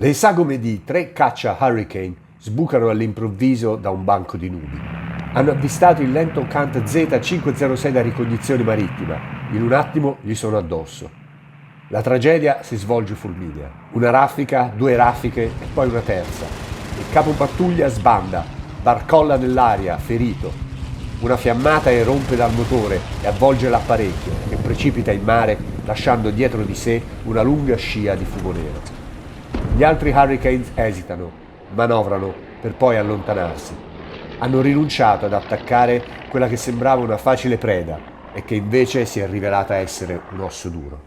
Le sagome di 3 caccia Hurricane sbucano all'improvviso da un banco di nubi. Hanno avvistato il lento Kant Z506 da ricognizione marittima. In un attimo gli sono addosso. La tragedia si svolge fulminea. Una raffica, 2 raffiche e poi una terza. Il capo pattuglia sbanda, barcolla nell'aria, ferito. Una fiammata irrompe dal motore e avvolge l'apparecchio, che precipita in mare, lasciando dietro di sé una lunga scia di fumo nero. Gli altri Hurricanes esitano, manovrano per poi allontanarsi. Hanno rinunciato ad attaccare quella che sembrava una facile preda e che invece si è rivelata essere un osso duro.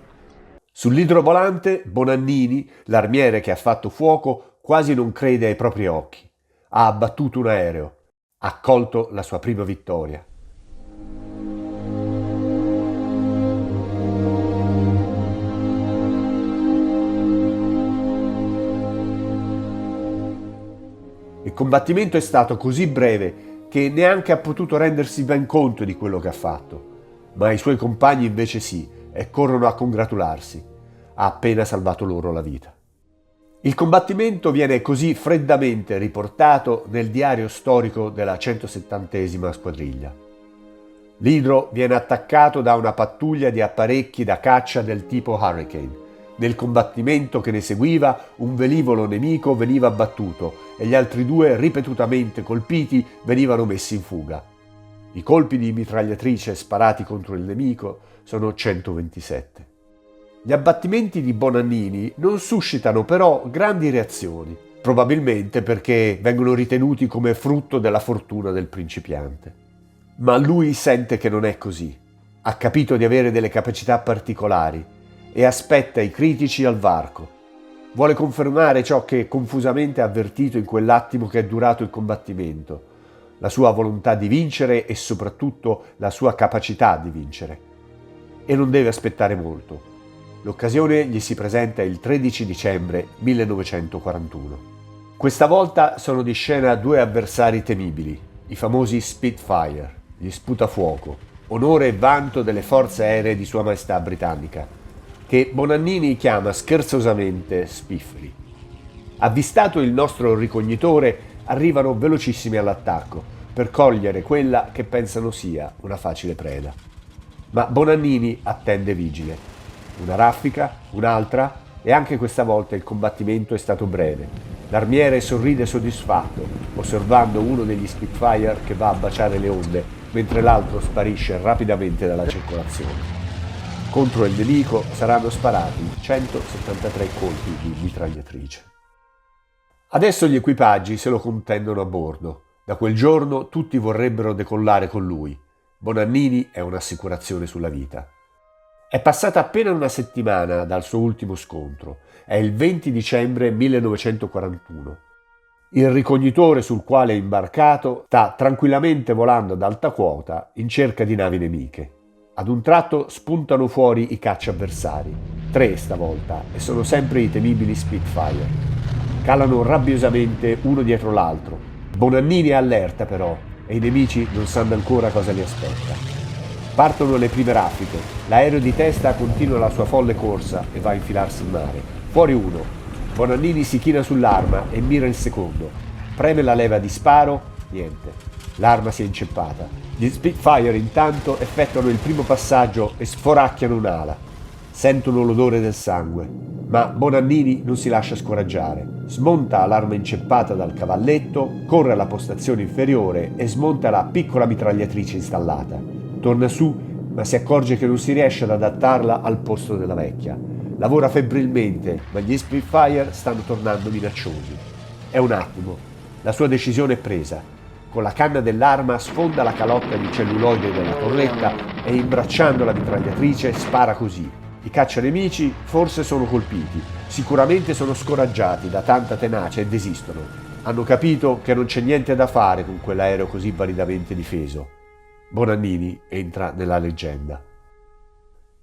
Sull'idrovolante, Bonannini, l'armiere che ha fatto fuoco, quasi non crede ai propri occhi. Ha abbattuto un aereo, ha colto la sua prima vittoria. Il combattimento è stato così breve che neanche ha potuto rendersi ben conto di quello che ha fatto, ma i suoi compagni invece sì, e corrono a congratularsi. Ha appena salvato loro la vita. Il combattimento viene così freddamente riportato nel diario storico della 170esima squadriglia. L'Hydro viene attaccato da una pattuglia di apparecchi da caccia del tipo Hurricane. Nel combattimento che ne seguiva, un velivolo nemico veniva abbattuto e gli altri 2, ripetutamente colpiti, venivano messi in fuga. I colpi di mitragliatrice sparati contro il nemico sono 127. Gli abbattimenti di Bonannini non suscitano però grandi reazioni, probabilmente perché vengono ritenuti come frutto della fortuna del principiante. Ma lui sente che non è così. Ha capito di avere delle capacità particolari e aspetta i critici al varco. Vuole confermare ciò che confusamente ha avvertito in quell'attimo che è durato il combattimento, la sua volontà di vincere e soprattutto la sua capacità di vincere. E non deve aspettare molto. L'occasione gli si presenta il 13 dicembre 1941. Questa volta sono di scena 2 avversari temibili, i famosi Spitfire, gli sputafuoco, onore e vanto delle forze aeree di Sua Maestà britannica, che Bonannini chiama scherzosamente spifferi. Avvistato il nostro ricognitore, arrivano velocissimi all'attacco per cogliere quella che pensano sia una facile preda. Ma Bonannini attende vigile. Una raffica, un'altra, e anche questa volta il combattimento è stato breve. L'armiere sorride soddisfatto, osservando uno degli Spitfire che va a baciare le onde, mentre l'altro sparisce rapidamente dalla circolazione. Contro il nemico saranno sparati 173 colpi di mitragliatrice. Adesso gli equipaggi se lo contendono a bordo. Da quel giorno tutti vorrebbero decollare con lui. Bonannini è un'assicurazione sulla vita. È passata appena una settimana dal suo ultimo scontro. È il 20 dicembre 1941. Il ricognitore sul quale è imbarcato sta tranquillamente volando ad alta quota in cerca di navi nemiche. Ad un tratto spuntano fuori i caccia avversari, 3 stavolta, e sono sempre i temibili Spitfire. Calano rabbiosamente uno dietro l'altro. Bonannini è allerta però, e i nemici non sanno ancora cosa li aspetta. Partono le prime raffiche, l'aereo di testa continua la sua folle corsa e va a infilarsi in mare. Fuori uno. Bonannini si china sull'arma e mira il secondo. Preme la leva di sparo, niente. L'arma si è inceppata. Gli Spitfire intanto effettuano il primo passaggio e sforacchiano un'ala. Sentono l'odore del sangue, ma Bonannini non si lascia scoraggiare. Smonta l'arma inceppata dal cavalletto, corre alla postazione inferiore e smonta la piccola mitragliatrice installata. Torna su, ma si accorge che non si riesce ad adattarla al posto della vecchia. Lavora febbrilmente, ma gli Spitfire stanno tornando minacciosi. È un attimo. La sua decisione è presa. Con la canna dell'arma sfonda la calotta di celluloide della torretta e imbracciando la mitragliatrice spara così. I caccianemici forse sono colpiti, sicuramente sono scoraggiati da tanta tenacia e desistono. Hanno capito che non c'è niente da fare con quell'aereo così validamente difeso. Bonannini entra nella leggenda.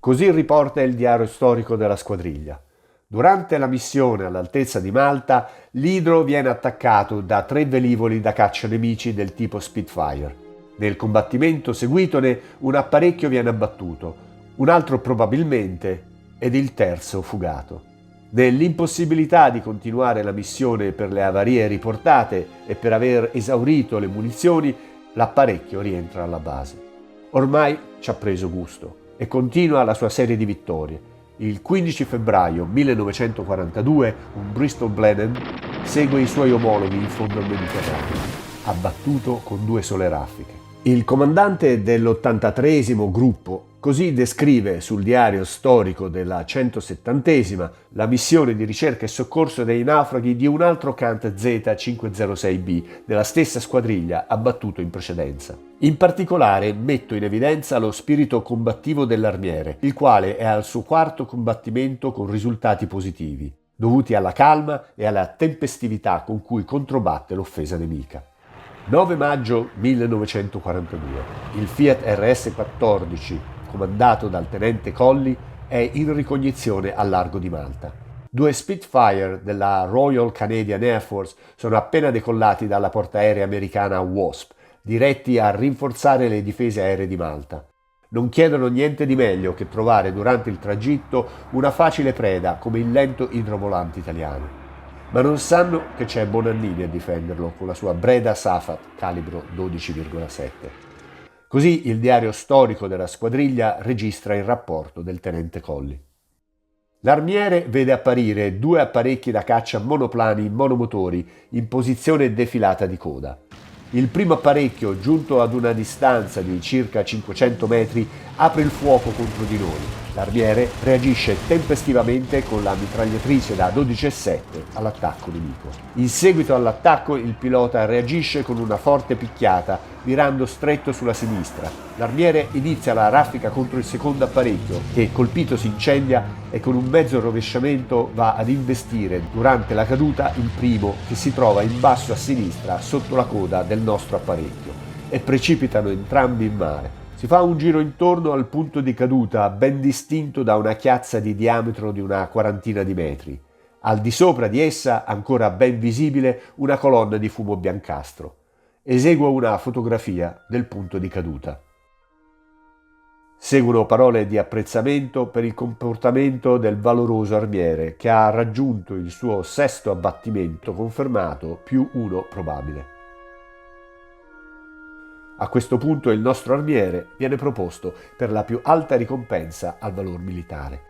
Così riporta il diario storico della squadriglia. Durante la missione all'altezza di Malta, l'Hydro viene attaccato da 3 velivoli da caccia nemici del tipo Spitfire. Nel combattimento seguitone un apparecchio viene abbattuto, un altro probabilmente ed il terzo fugato. Nell'impossibilità di continuare la missione per le avarie riportate e per aver esaurito le munizioni, l'apparecchio rientra alla base. Ormai ci ha preso gusto e continua la sua serie di vittorie. Il 15 febbraio 1942 un Bristol Blenheim segue i suoi omologhi in fondo al Mediterraneo, abbattuto con 2 sole raffiche. Il comandante dell'83° gruppo così descrive sul diario storico della 170ª la missione di ricerca e soccorso dei naufraghi di un altro Kant Z506B della stessa squadriglia abbattuto in precedenza. In particolare metto in evidenza lo spirito combattivo dell'armiere, il quale è al suo 4º combattimento con risultati positivi, dovuti alla calma e alla tempestività con cui controbatte l'offesa nemica. 9 maggio 1942. Il Fiat RS-14, comandato dal tenente Colli, è in ricognizione al largo di Malta. 2 Spitfire della Royal Canadian Air Force sono appena decollati dalla portaerei americana Wasp, diretti a rinforzare le difese aeree di Malta. Non chiedono niente di meglio che trovare durante il tragitto una facile preda come il lento idrovolante italiano. Ma non sanno che c'è Bonannini a difenderlo con la sua Breda Safat calibro 12,7. Così il diario storico della squadriglia registra il rapporto del tenente Colli. L'armiere vede apparire 2 apparecchi da caccia monoplani monomotori in posizione defilata di coda. Il primo apparecchio, giunto ad una distanza di circa 500 metri, apre il fuoco contro di noi. L'armiere reagisce tempestivamente con la mitragliatrice da 12,7 all'attacco nemico. In seguito all'attacco il pilota reagisce con una forte picchiata, virando stretto sulla sinistra. L'armiere inizia la raffica contro il secondo apparecchio, che colpito si incendia e con un mezzo rovesciamento va ad investire durante la caduta il primo, che si trova in basso a sinistra sotto la coda del nostro apparecchio, e precipitano entrambi in mare. Si fa un giro intorno al punto di caduta ben distinto da una chiazza di diametro di una 40 di metri. Al di sopra di essa, ancora ben visibile, una colonna di fumo biancastro. Eseguo una fotografia del punto di caduta. Seguono parole di apprezzamento per il comportamento del valoroso armiere che ha raggiunto il suo 6º abbattimento confermato più 1 probabile. A questo punto il nostro armiere viene proposto per la più alta ricompensa al valor militare.